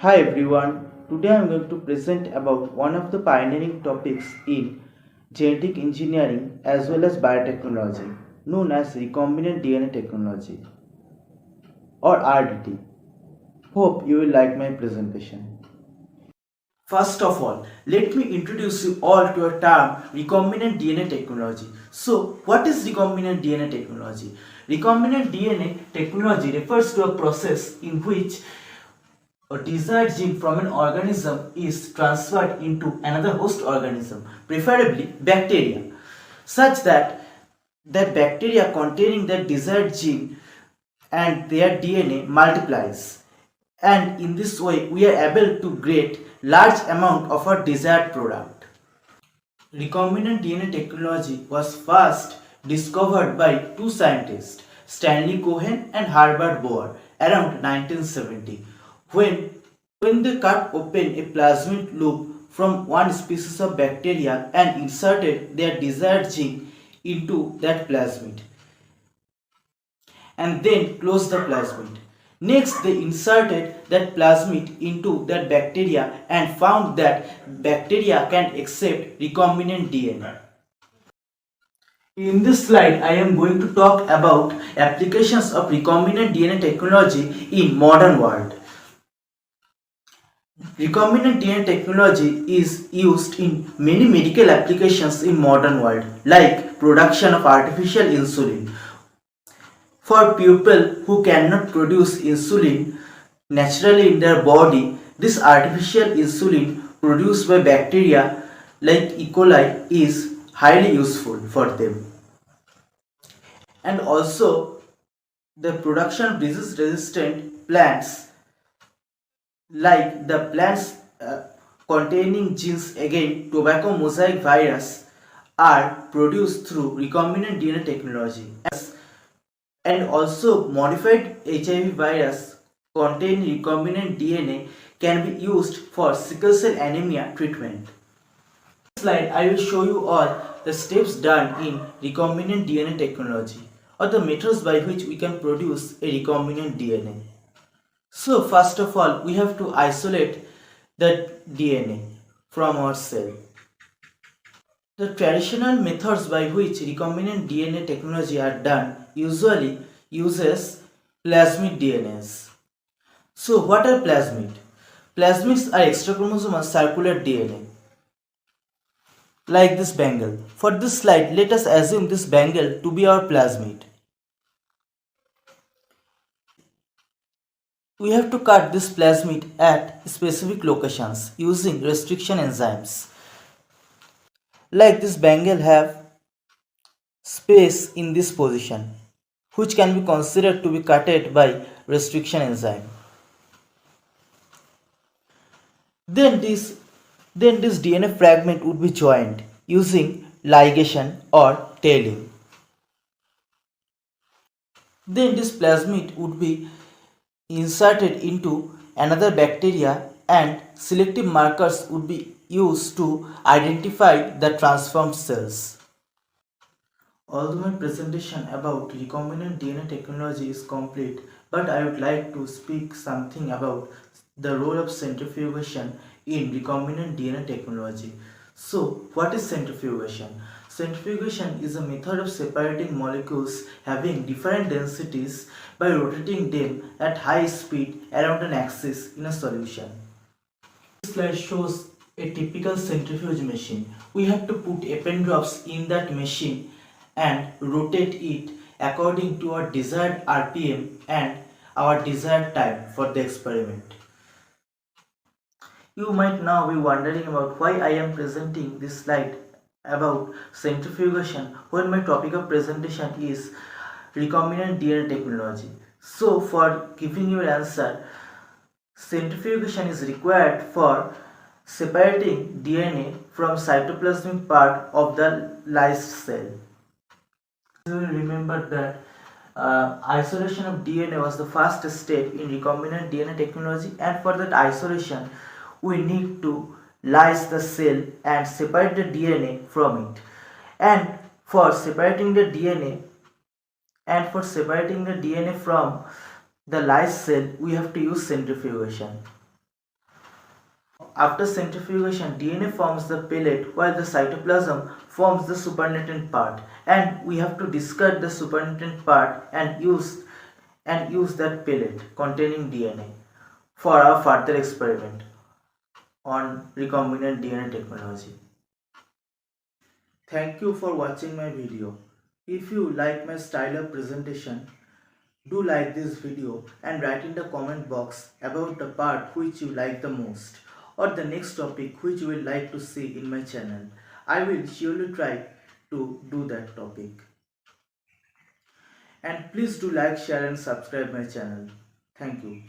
Hi everyone, today I am going to present about one of the pioneering topics in genetic engineering as well as biotechnology known as recombinant DNA technology or RDT. Hope you will like my presentation. First of all, let me introduce you all to a term recombinant DNA technology. So, what is recombinant DNA technology? Recombinant DNA technology refers to a process in which a desired gene from an organism is transferred into another host organism, preferably bacteria, such that that bacteria containing that desired gene and their DNA multiplies. And in this way, we are able to get large amount of our desired product. Recombinant DNA technology was first discovered by two scientists, Stanley Cohen and Herbert Boer, around 1970, when, when they cut open a plasmid loop from one species of bacteria and inserted their desired gene into that plasmid and then closed the plasmid. Next, they inserted that plasmid into that bacteria and found that bacteria can accept recombinant DNA. In this slide, I am going to talk about applications of recombinant DNA technology in modern world. Recombinant DNA technology is used in many medical applications in modern world, like production of artificial insulin. For people who cannot produce insulin naturally in their body, this artificial insulin produced by bacteria like E. coli is highly useful for them. And also the production of disease resistant plants like the plants containing genes against tobacco mosaic virus are produced through recombinant DNA technology. And also modified HIV virus containing recombinant DNA can be used for sickle cell anemia treatment. In this slide, I will show you all the steps done in recombinant DNA technology or the methods by which we can produce a recombinant DNA. So first of all, we have to isolate the DNA from our cell. The traditional methods by which recombinant DNA technology are done usually uses plasmid DNAs. So what are plasmid? Plasmids are extrachromosomal circular DNA. Like this bangle. For this slide, let us assume this bangle to be our plasmid. We have to cut this plasmid at specific locations using restriction enzymes. Like this bangle have space in this position, which can be considered to be cutted by restriction enzyme. Then this DNA fragment would be joined using ligation or tailing. Then this plasmid would be inserted into another bacteria and selective markers would be used to identify the transformed cells. Although my presentation about recombinant DNA technology is complete, but I would like to speak something about the role of centrifugation in recombinant DNA technology. So, what is centrifugation? Centrifugation is a method of separating molecules having different densities by rotating them at high speed around an axis in a solution. This slide shows a typical centrifuge machine. We have to put pen drops in that machine and rotate it according to our desired RPM and our desired time for the experiment. You might now be wondering about why I am presenting this slide about centrifugation when my topic of presentation is recombinant DNA technology. So for giving you an answer, centrifugation is required for separating DNA from cytoplasmic part of the lysed cell. You will remember that isolation of DNA was the first step in recombinant DNA technology, and for that isolation we need to lyse the cell and separate the DNA from it. And for separating the DNA from the lysed cell, we have to use centrifugation. After centrifugation, DNA forms the pellet while the cytoplasm forms the supernatant part, and we have to discard the supernatant part and use that pellet containing DNA for our further experiment on recombinant DNA technology. Thank you for watching my video. If you like my style of presentation, do like this video and write in the comment box about the part which you like the most or the next topic which you would like to see in my channel. I will surely try to do that topic. And please do like, share and subscribe my channel. Thank you.